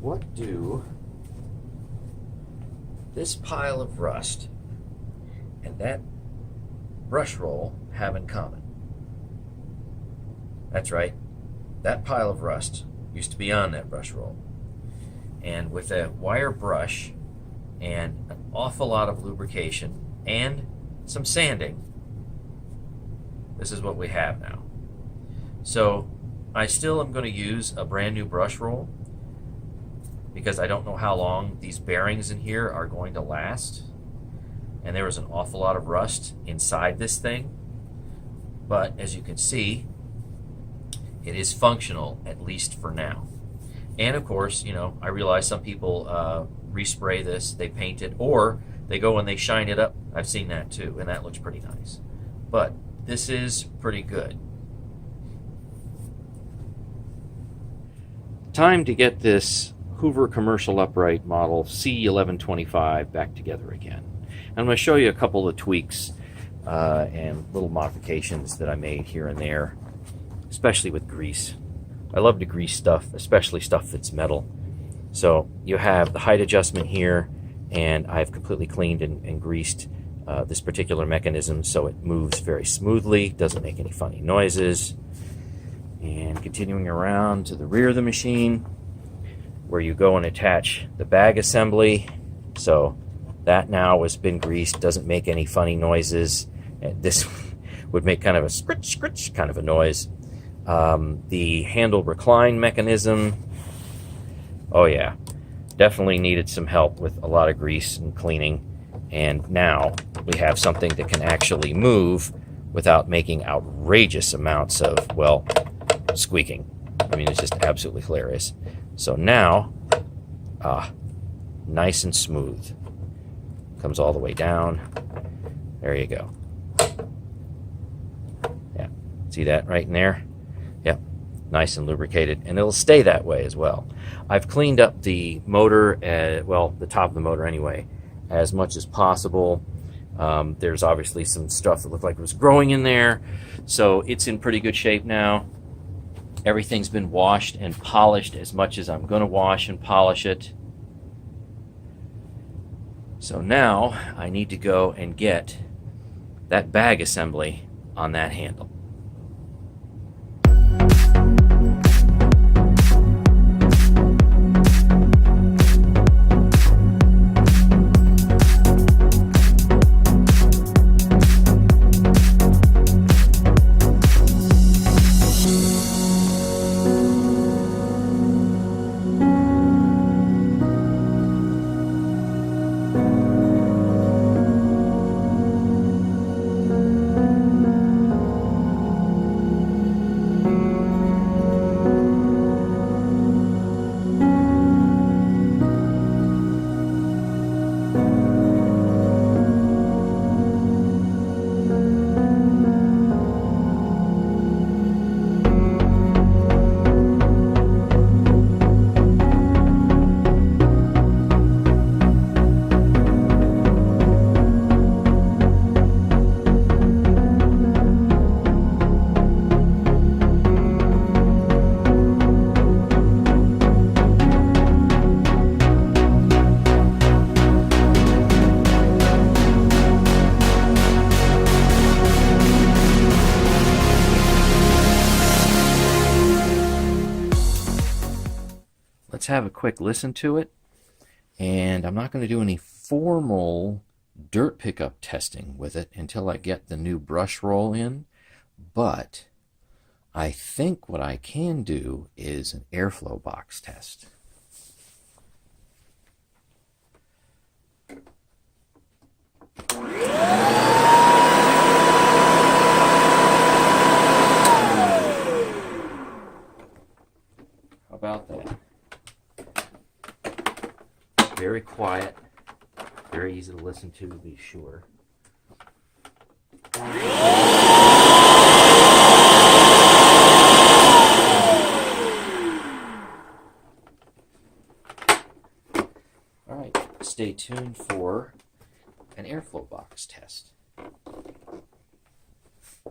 what do this pile of rust and that brush roll have in common? That's right, that pile of rust used to be on that brush roll. And with a wire brush and an awful lot of lubrication and some sanding, this is what we have now. So I still am going to use a brand new brush roll because I don't know how long these bearings in here are going to last. And there was an awful lot of rust inside this thing. But as you can see, it is functional, at least for now. And of course, you know, I realize some people respray this, they paint it, or they go and they shine it up. I've seen that too, and that looks pretty nice. But this is pretty good. Time to get this Hoover commercial upright model C1125 back together again. I'm going to show you a couple of tweaks and little modifications that I made here and there, especially with grease. I love to grease stuff, especially stuff that's metal. So you have the height adjustment here, and I've completely cleaned and greased this particular mechanism so it moves very smoothly, doesn't make any funny noises. And continuing around to the rear of the machine, where you go and attach the bag assembly. So that now has been greased, doesn't make any funny noises. And this would make kind of a scritch, scritch kind of a noise. The handle recline mechanism, oh yeah, definitely needed some help with a lot of grease and cleaning. And now we have something that can actually move without making outrageous amounts of, well, squeaking. I mean, it's just absolutely hilarious. So now, nice and smooth. Comes all the way down. There you go. Yeah, see that right in there? Yep, nice and lubricated, and it'll stay that way as well. I've cleaned up the motor, well, the top of the motor anyway, as much as possible. There's obviously some stuff that looked like it was growing in there, so it's in pretty good shape now. Everything's been washed and polished as much as I'm going to wash and polish it. So now I need to go and get that bag assembly on that handle. Let's have a quick listen to it. And I'm not going to do any formal dirt pickup testing with it until I get the new brush roll in. But I think what I can do is an airflow box test. How about that? Very quiet, very easy to listen to be sure. All right, stay tuned for an airflow box test.